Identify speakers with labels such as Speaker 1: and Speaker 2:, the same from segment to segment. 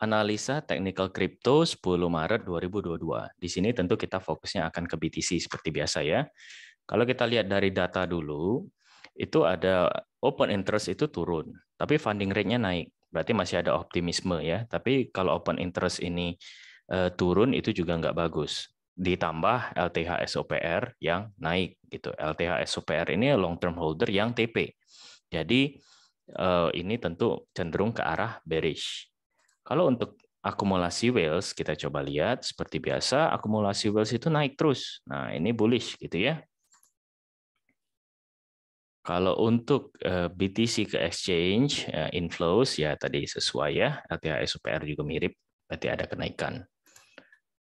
Speaker 1: analisa technical crypto 10 Maret 2022. Di sini tentu kita fokusnya akan ke BTC seperti biasa ya. Kalau kita lihat dari data dulu, itu ada open interest itu turun, tapi funding rate-nya naik. Berarti masih ada optimisme ya. Tapi kalau open interest ini turun itu juga nggak bagus. Ditambah LTH SOPR yang naik gitu. LTH SOPR ini long term holder yang TP. Jadi ini tentu cenderung ke arah bearish. Kalau untuk akumulasi whales, kita coba lihat seperti biasa, akumulasi whales itu naik terus. Nah, ini bullish gitu ya. Kalau untuk BTC ke exchange, inflows ya tadi sesuai ya, LTH SUPR juga mirip, berarti ada kenaikan.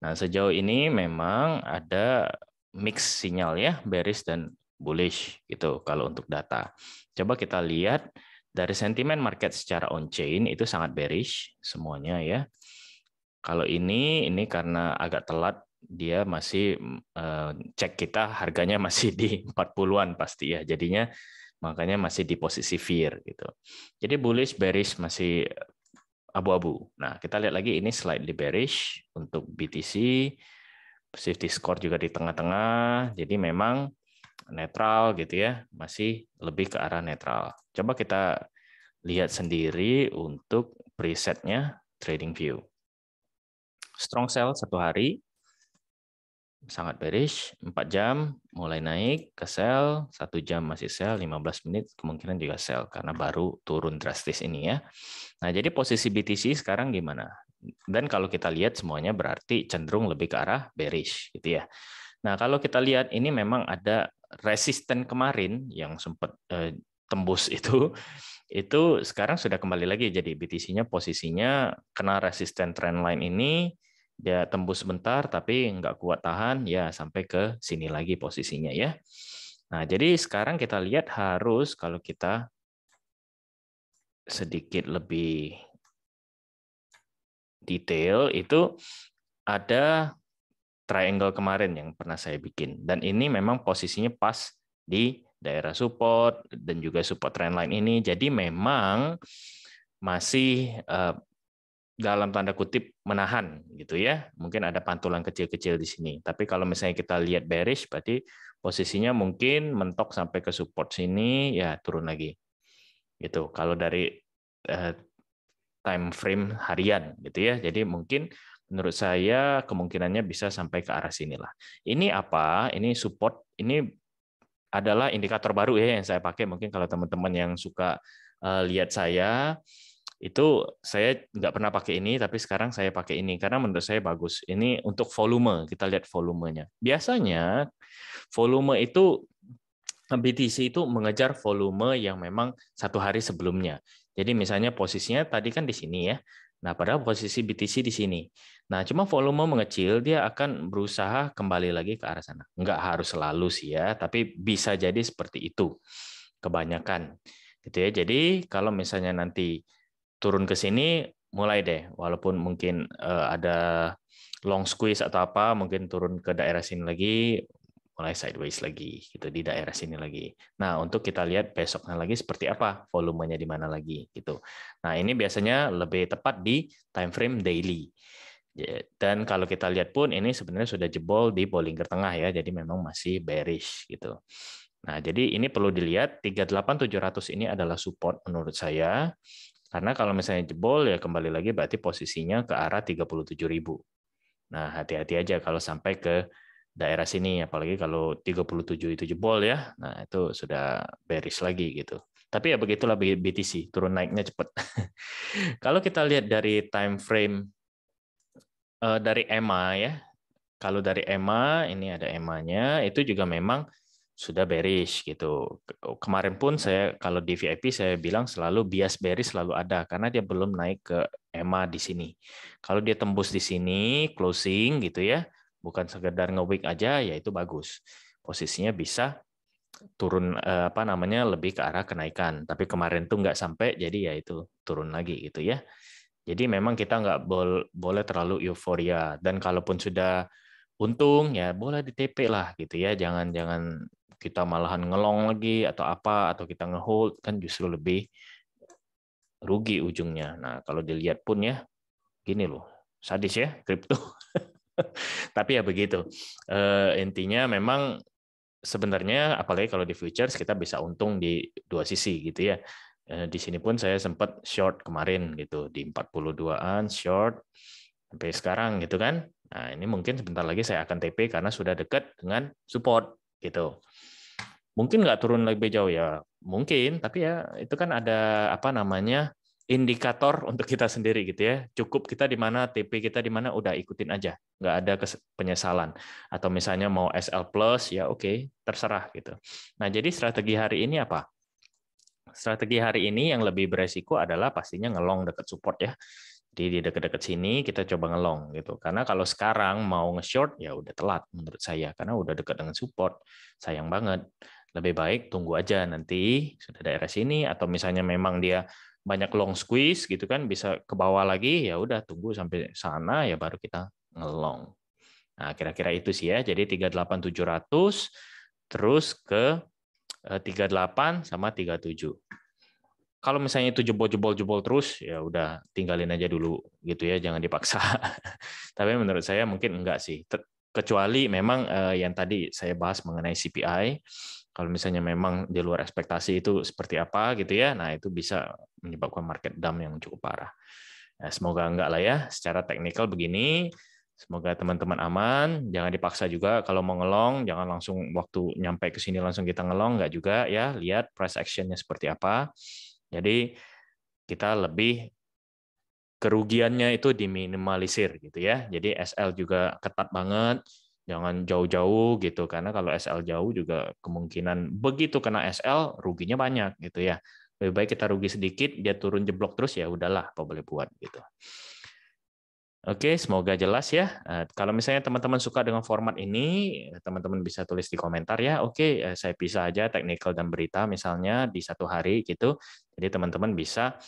Speaker 1: Nah, sejauh ini memang ada mix sinyal ya, bearish dan bullish gitu kalau untuk data. Coba kita lihat dari sentimen market secara on-chain itu sangat bearish semuanya ya. Kalau ini karena agak telat, dia masih cek kita harganya masih di 40-an pasti ya. Jadinya makanya masih di posisi fear gitu. Jadi bullish bearish masih abu-abu. Nah, kita lihat lagi ini slightly bearish untuk BTC, safety score juga di tengah-tengah. Jadi memang netral gitu ya, masih lebih ke arah netral. Coba kita lihat sendiri untuk presetnya trading view. Strong sell 1 hari, sangat bearish, 4 jam mulai naik ke sell, 1 jam masih sell, 15 menit kemungkinan juga sell karena baru turun drastis ini ya. Nah, jadi posisi BTC sekarang gimana? Dan kalau kita lihat semuanya berarti cenderung lebih ke arah bearish gitu ya. Nah, kalau kita lihat ini memang ada resisten kemarin yang sempat tembus itu sekarang sudah kembali lagi jadi BTC-nya posisinya kena resisten trendline ini, dia tembus sebentar tapi nggak kuat tahan ya sampai ke sini lagi posisinya ya. Nah, jadi sekarang kita lihat harus kalau kita sedikit lebih detail itu ada triangle kemarin yang pernah saya bikin dan ini memang posisinya pas di daerah support dan juga support trendline ini. Jadi memang masih dalam tanda kutip menahan gitu ya. Mungkin ada pantulan kecil-kecil di sini. Tapi kalau misalnya kita lihat bearish berarti posisinya mungkin mentok sampai ke support sini ya turun lagi. Gitu. Kalau dari time frame harian gitu ya. Jadi mungkin menurut saya kemungkinannya bisa sampai ke arah sinilah. Ini apa? Ini support, ini adalah indikator baru ya yang saya pakai. Mungkin kalau teman-teman yang suka lihat saya, itu saya nggak pernah pakai ini, tapi sekarang saya pakai ini karena menurut saya bagus. Ini untuk volume, kita lihat volumenya. Biasanya volume itu BTC itu mengejar volume yang memang 1 hari sebelumnya. Jadi misalnya posisinya tadi kan di sini ya. Nah, padahal posisi BTC di sini. Nah, cuma volume mengecil, dia akan berusaha kembali lagi ke arah sana. Nggak harus selalu sih ya, tapi bisa jadi seperti itu. Kebanyakan. Gitu ya. Jadi kalau misalnya nanti turun ke sini, mulai deh. Walaupun mungkin ada long squeeze atau apa, mungkin turun ke daerah sini lagi, mulai sideways lagi gitu di daerah sini lagi. Nah, untuk kita lihat besoknya lagi seperti apa, volumenya di mana lagi gitu. Nah, ini biasanya lebih tepat di time frame daily. Dan kalau kita lihat pun ini sebenarnya sudah jebol di Bollinger Tengah ya, jadi memang masih bearish gitu. Nah, jadi ini perlu dilihat 38.700 ini adalah support menurut saya. Karena kalau misalnya jebol ya kembali lagi berarti posisinya ke arah 37.000. Nah, hati-hati aja kalau sampai ke daerah sini, apalagi kalau 37 itu jebol ya. Nah, itu sudah bearish lagi gitu. Tapi ya begitulah BTC, turun naiknya cepat. Kalau kita lihat dari time frame dari EMA ya, kalau dari EMA, ini ada EMA-nya, itu juga memang sudah bearish gitu. Kemarin pun saya kalau di VIP saya bilang selalu bias bearish selalu ada karena dia belum naik ke EMA di sini. Kalau dia tembus di sini closing gitu ya, bukan sekedar nge-wick aja ya itu bagus. Posisinya bisa turun apa namanya lebih ke arah kenaikan. Tapi kemarin tuh nggak sampai jadi ya itu turun lagi gitu ya. Jadi memang kita nggak boleh terlalu euforia dan kalaupun sudah untung ya boleh di TP lah gitu ya. Jangan kita malahan ngelong lagi atau apa atau kita ngehold kan justru lebih rugi ujungnya. Nah, kalau dilihat pun ya Gini loh, sadis ya kripto. Tapi ya begitu. Intinya memang sebenarnya apalagi kalau di futures kita bisa untung di dua sisi gitu ya. Di sini pun saya sempat short kemarin gitu di 42-an short sampai sekarang gitu kan. Nah, ini mungkin sebentar lagi saya akan TP karena sudah dekat dengan support gitu. Mungkin nggak turun lebih jauh ya, mungkin, tapi ya itu kan ada apa namanya indikator untuk kita sendiri gitu ya. Cukup kita di mana, TP kita di mana, udah ikutin aja, nggak ada penyesalan. Atau misalnya mau SL plus ya oke, terserah gitu. Nah jadi strategi hari ini apa? Strategi hari ini yang lebih beresiko adalah pastinya ngelong dekat support ya. Jadi di dekat-dekat sini kita coba ngelong gitu. Karena kalau sekarang mau nge-short ya udah telat menurut saya karena udah dekat dengan support. Sayang banget. Lebih baik tunggu aja nanti sudah daerah sini atau misalnya memang dia banyak long squeeze gitu kan bisa ke bawah lagi ya udah tunggu sampai sana ya baru kita ngelong. Nah, kira-kira itu sih ya. Jadi 38.700 terus ke 38 sama 37. Kalau misalnya itu jebol terus, ya udah tinggalin aja dulu gitu ya, jangan dipaksa. Tapi menurut saya mungkin enggak sih. Kecuali memang yang tadi saya bahas mengenai CPI, kalau misalnya memang di luar ekspektasi itu seperti apa gitu ya, nah itu bisa menyebabkan market dump yang cukup parah. Nah, semoga enggak lah ya, secara teknikal begini. Semoga teman-teman aman, jangan dipaksa juga kalau mau ngelong, jangan langsung waktu nyampe ke sini langsung kita ngelong, enggak juga ya, lihat price action-nya seperti apa. Jadi kita lebih kerugiannya itu diminimalisir gitu ya. Jadi SL juga ketat banget, jangan jauh-jauh gitu karena kalau SL jauh juga kemungkinan begitu kena SL ruginya banyak gitu ya. Lebih baik kita rugi sedikit, dia turun jeblok terus ya udahlah apa boleh buat gitu. Oke, semoga jelas ya. Kalau misalnya teman-teman suka dengan format ini, teman-teman bisa tulis di komentar ya. Oke, saya pisah aja technical dan berita misalnya di satu hari gitu. Jadi teman-teman bisa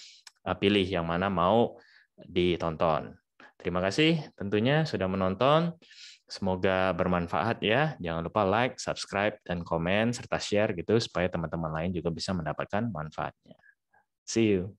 Speaker 1: pilih yang mana mau ditonton. Terima kasih tentunya sudah menonton. Semoga bermanfaat ya. Jangan lupa like, subscribe, dan komen serta share gitu supaya teman-teman lain juga bisa mendapatkan manfaatnya. See you.